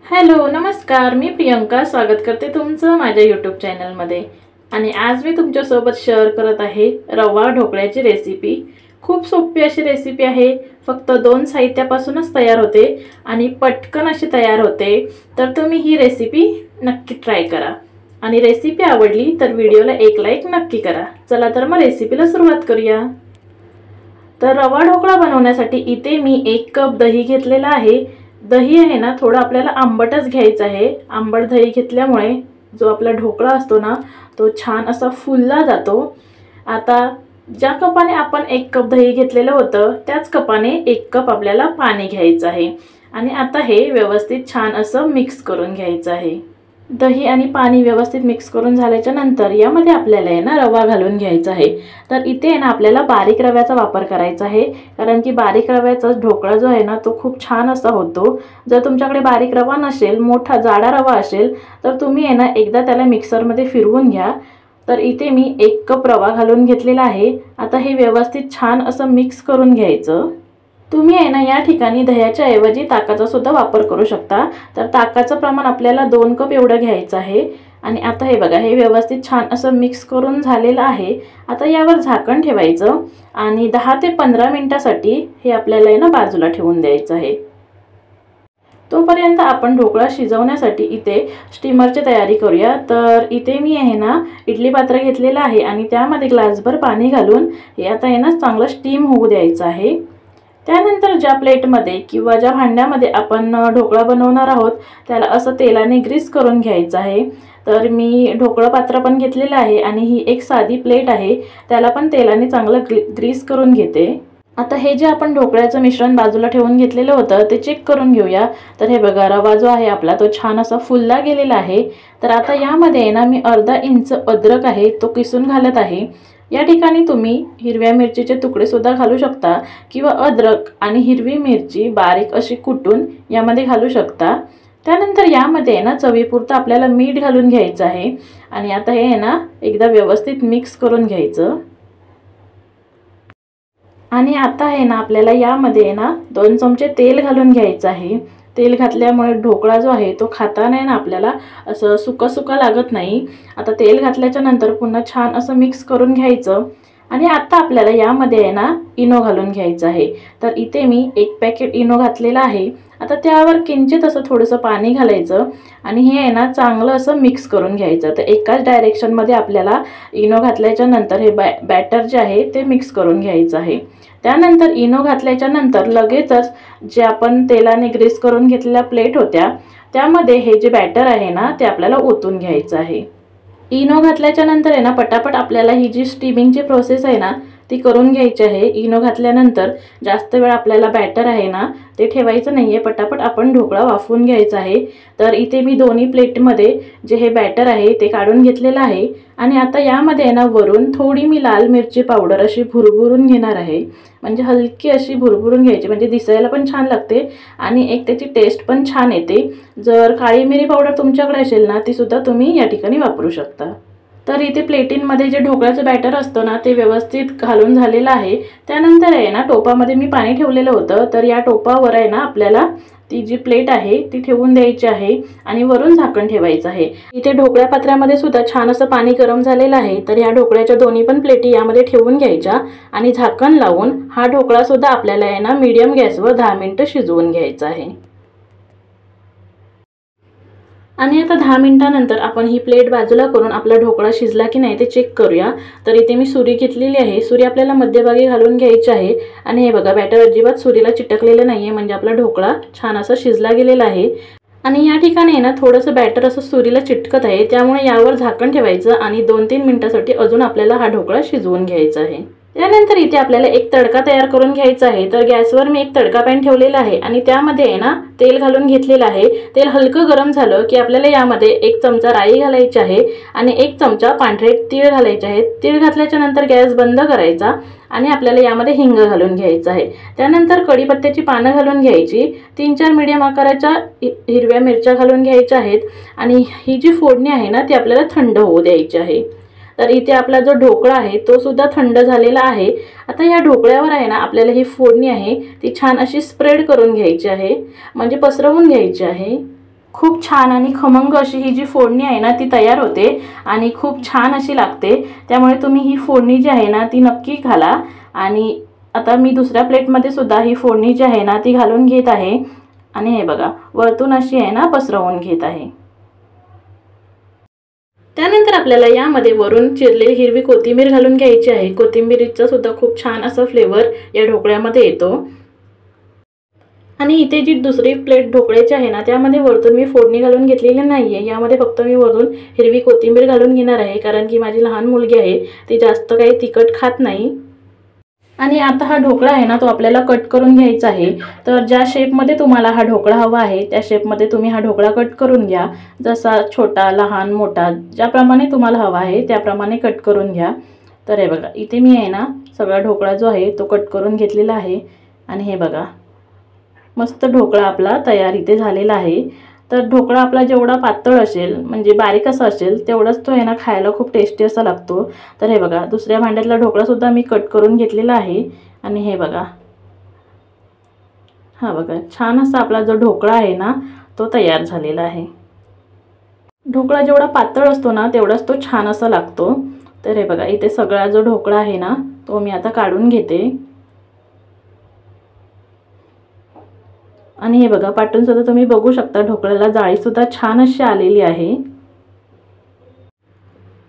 Hello नमस्कार, मी प्रियंका स्वागत करते तुमचं माझ्या यूट्यूब चॅनलमध्ये। आणि आज मी तुमच्यासोबत शेअर करत आहे रवा ढोकळ्याची रेसिपी। खूप सोपी अशी रेसिपी आहे, फक्त 2 साहित्यापासूनच तयार होते आणि पटकन अशी तयार होते। तर तुम्ही ही रेसिपी नक्की ट्राय करा आणि रेसिपी आवडली तर व्हिडिओला एक लाईक नक्की करा। चला तर मग रेसिपीला सुरुवात करूया। तर रवा ढोकळा बनवण्यासाठी इथे मी 1 कप दही घेतलेला आहे। दही आहे ना थोडा आपल्याला आंबटच घ्यायचा आहे। आंबट दही घेतल्यामुळे जो आपला ढोकळा असतो ना तो छान असा फुलला जातो। आता ज्या कपाने आपण 1 कप दही घेतलेलं होतं त्याच कपाने 1 कप आपल्याला पाणी घ्यायचं आहे आणि आता हे व्यवस्थित छान असं मिक्स करून घ्यायचं आहे। दही आणि पाणी व्यवस्थित मिक्स करून झाल्याच्या नंतर यामध्ये आपल्याला आहे ना रवा घालून घ्यायचा आहे। तर इथे आहे ना आपल्याला बारीक रव्याचा वापर करायचा आहे, कारण की बारीक रव्याचा ढोकळा जो आहे ना तो खूप छान असा होतो। जर तुमच्याकडे बारीक रवा नसेल, मोठा जाडा रवा असेल तर तुम्ही आहे ना एकदा त्याला मिक्सरमध्ये फिरवून घ्या। तर इथे मी 1 कप रवा घालून घेतलेला आहे। आता हे व्यवस्थित छान असं मिक्स करून घ्यायचं। तुम्ही आहे ना या ठिकाणी दह्याच्या ऐवजी ताकाचा सुद्धा वापर करू शकता। तर ताकाचं प्रमाण आपल्याला 2 कप एवढं घ्यायचं आहे। आणि आता हे बघा, हे व्यवस्थित छान असं मिक्स करून झालेलं आहे। आता यावर झाकण ठेवायचं आणि 10 ते 15 मिनिटांसाठी हे आपल्याला आहे ना बाजूला ठेवून द्यायचं आहे। तोपर्यंत आपण ढोकळा शिजवण्यासाठी इथे स्टीमरची तयारी करूया। तर इथे मी आहे ना इडली पात्र घेतलेलं आहे आणि त्यामध्ये ग्लासभर पाणी घालून हे आता आहे ना चांगलं स्टीम होऊ द्यायचं आहे। त्यानंतर ज्या प्लेटमध्ये किंवा ज्या भांड्यामध्ये आपण ढोकळा बनवणार आहोत त्याला असं तेलाने ग्रीस करून घ्यायचं आहे। तर मी ढोकळा पात्र पण घेतलेलं आहे आणि ही एक साधी प्लेट आहे, त्याला पण तेलाने चांगलं ग्रीस करून घेते। आता हे जे आपण ढोकळ्याचं मिश्रण बाजूला ठेवून घेतलेलं होतं ते चेक करून घेऊया। तर हे बघा, रवा जो आहे आपला तो छान असा फुलला गेलेला आहे। तर आता यामध्ये ना मी अर्धा इंच अद्रक आहे तो किसून घालत आहे। या ठिकाणी तुम्ही हिरव्या मिरचीचे तुकडे सुद्धा घालू शकता किंवा अद्रक आणि हिरवी मिरची बारीक अशी कुटून यामध्ये घालू शकता। त्यानंतर यामध्ये ना चवीपुरतं आपल्याला मीठ घालून घ्यायचं आहे आणि आता हे आहे ना एकदा व्यवस्थित मिक्स करून घ्यायचं। आणि आता आहे ना आपल्याला यामध्ये ना 2 चमचे तेल घालून घ्यायचं आहे। तेल घातल्यामुळे ढोकळा जो आहे तो खाताना ना आपल्याला असं सुका सुका लागत नाही। आता तेल घातल्याच्या नंतर पुन्हा छान असं मिक्स करून घ्यायचं आणि आता आपल्याला यामध्ये आहे ना इनो घालून घ्यायचं आहे। तर इथे मी 1 पॅकेट इनो घातलेला आहे। आता त्यावर किंचित असं थोडंसं पाणी घालायचं आणि हे आहे ना चांगलं असं मिक्स करून घ्यायचं। तर एकाच डायरेक्शनमध्ये आपल्याला इनो घातल्याच्या नंतर हे बॅटर जे आहे ते मिक्स करून घ्यायचं आहे। त्यानंतर इनो घातल्याच्या नंतर लगेचच जे आपण तेलाने ग्रीस करून घेतलेल्या प्लेट होत्या त्यामध्ये हे जे बॅटर आहे ना ते आपल्याला ओतून घ्यायचं आहे। इनो घातल्याच्या नंतर आहे ना पटापट आपल्याला ही जी स्टीमिंगची प्रोसेस आहे ना ती करून घ्यायची आहे। इनो घातल्यानंतर जास्त वेळ आपल्याला बॅटर आहे ना ते ठेवायचं नाहीये, पटापट आपण ढोकळा वाफवून घ्यायचा आहे। तर इथे मी दोन्ही प्लेटमध्ये जे हे बॅटर आहे ते काढून घेतलेलं आहे आणि आता यामध्ये ना वरून थोडी मी लाल मिरची पावडर अशी भुरभुरून घेणार आहे। म्हणजे हलकी अशी भुरभुरून घ्यायची, म्हणजे दिसायला पण छान लागते आणि एक त्याची टेस्ट पण छान येते। जर काळी मिरी पावडर तुमच्याकडे असेल ना ती सुद्धा तुम्ही या ठिकाणी वापरू शकता। तर इथे प्लेटिंगमध्ये जे ढोकळ्याचं बॅटर असतं ना ते व्यवस्थित घालून झालेलं आहे। त्यानंतर आहे ना टोपामध्ये मी पाणी ठेवलेलं होतं, तर या टोपावर आहे ना आपल्याला ती जी प्लेट आहे ती ठेवून द्यायची आहे आणि वरून झाकण ठेवायचं आहे। इथे ढोकळ्या पात्रामध्ये सुद्धा छान असं पाणी गरम झालेलं आहे। तर या ढोकळ्याच्या दोन्ही पण प्लेटी यामध्ये ठेवून घ्यायच्या आणि झाकण लावून हा ढोकळा सुद्धा आपल्याला आहे ना मीडियम गॅसवर 10 मिनिटं शिजवून घ्यायचा आहे। आणि आता 10 मिनिटांनंतर आपण ही प्लेट बाजूला करून आपला ढोकळा शिजला की नाही ते चेक करूया। तर इथे मी सुरी घेतलेली आहे, सुरी आपल्याला मध्यभागी घालून घ्यायची आहे आणि हे बघा बॅटर अजिबात सुरीला चिटकलेलं नाहीये, म्हणजे आपला ढोकळा छान असा शिजला गेलेला आहे। आणि या ठिकाणी ना थोडंसं बॅटर असं सुरीला चिटकत आहे, त्यामुळे यावर झाकण ठेवायचं आणि 2-3 मिनिटांसाठी अजून आपल्याला हा ढोकळा शिजवून घ्यायचा आहे। त्यानंतर इथे आपल्याला एक तडका तयार करून घ्यायचा आहे। तर गॅसवर मी एक तडका पॅन ठेवलेला आहे आणि त्यामध्ये आहे ना तेल घालून घेतलेलं आहे। तेल हलकं गरम झालं की आपल्याला यामध्ये 1 चमचा राई घालायची आहे आणि 1 चमचा पांढरे तीळ घालायचे आहेत। तीळ घातल्याच्या नंतर गॅस बंद करायचा आणि आपल्याला यामध्ये हिंग घालून घ्यायचं आहे। त्यानंतर कढीपत्त्याची पानं घालून घ्यायची, 3-4 मीडियम आकाराच्या हिरव्या मिरच्या घालून घ्यायच्या आहेत आणि ही जी फोडणी आहे ना ती आपल्याला थंड होऊ द्यायची आहे। तर इथे आपला जो ढोकळा आहे तो सुद्धा थंड झालेला आहे। आता या ढोकळ्यावर आहे ना आपल्याला ही फोडणी आहे ती छान अशी स्प्रेड करून घ्यायची आहे, म्हणजे पसरवून घ्यायची आहे। खूप छान आणि खमंग अशी ही जी फोडणी आहे ना ती तयार होते आणि खूप छान अशी लागते। त्यामुळे तुम्ही ही फोडणी जी आहे ना ती नक्की घाला। आणि आता मी दुसऱ्या प्लेटमध्ये सुद्धा ही फोडणी जी आहे ना ती घालून घेत आहे आणि हे बघा वरतून अशी आहे ना पसरवून घेत आहे। त्यानंतर आपल्याला यामध्ये वरून चिरलेली हिरवी कोथिंबीर घालून घ्यायची आहे। कोथिंबीरीचा सुद्धा खूप छान असा फ्लेवर या ढोकळ्यामध्ये येतो। आणि इथे जी दुसरी प्लेट ढोकळ्याची आहे ना त्यामध्ये वरतून मी फोडणी घालून घेतलेली नाहीये। यामध्ये फक्त मी वरून हिरवी कोथिंबीर घालून घेणार आहे, कारण की माझी लहान मुलगी आहे ती जास्त काही तिखट खात नाही। आणि आता हा ढोकळा आहे ना तो आपल्याला कट करून घ्यायचा आहे। तर ज्या शेपमध्ये तुम्हाला हा ढोकळा हवा आहे त्या शेपमध्ये तुम्ही हा ढोकळा कट करून घ्या। जसा छोटा, लहान, मोठा ज्याप्रमाणे तुम्हाला हवा आहे त्याप्रमाणे कट करून घ्या। तर हे बघा इथे मी आहे ना सगळा ढोकळा जो आहे तो कट करून घेतलेला आहे। आणि हे बघा मस्त ढोकळा आपला तयार इथे झालेला आहे। तर ढोकळा आपला जेवढा पातळ असेल म्हणजे बारीक असा असेल तेवढाच तो आहे ना खायला खूप टेस्टी असा लागतो। तर हे बघा दुसऱ्या भांड्यातला ढोकळा सुद्धा मी कट करून घेतलेला आहे। आणि हे बघा हा बघा छान असा आपला जो ढोकळा आहे ना तो तयार झालेला आहे। ढोकळा जेवढा पातळ असतो ना तेवढाच तो छान असा लागतो। तर हे बघा इथे सगळा जो ढोकळा आहे ना तो मी आता काढून घेते। आणि हे बघा पाटून सुद्धा तुम्ही बघू शकता ढोकळ्याला जाळी सुद्धा छान अशी आलेली आहे।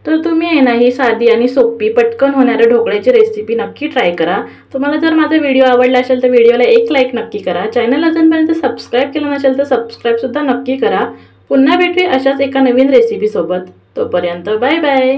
तर तुम्ही आहे ना ही साधी आणि सोपी पटकन होणाऱ्या ढोकळ्याची रेसिपी नक्की ट्राय करा। तुम्हाला जर माझा व्हिडिओ आवडला असेल तर व्हिडिओला एक लाईक नक्की करा। चॅनल अजूनपर्यंत सबस्क्राइब केलं नसेल तर सबस्क्राइब सुद्धा नक्की करा। पुन्हा भेटूया अशाच एका नवीन रेसिपी सोबत। तोपर्यंत बाय बाय।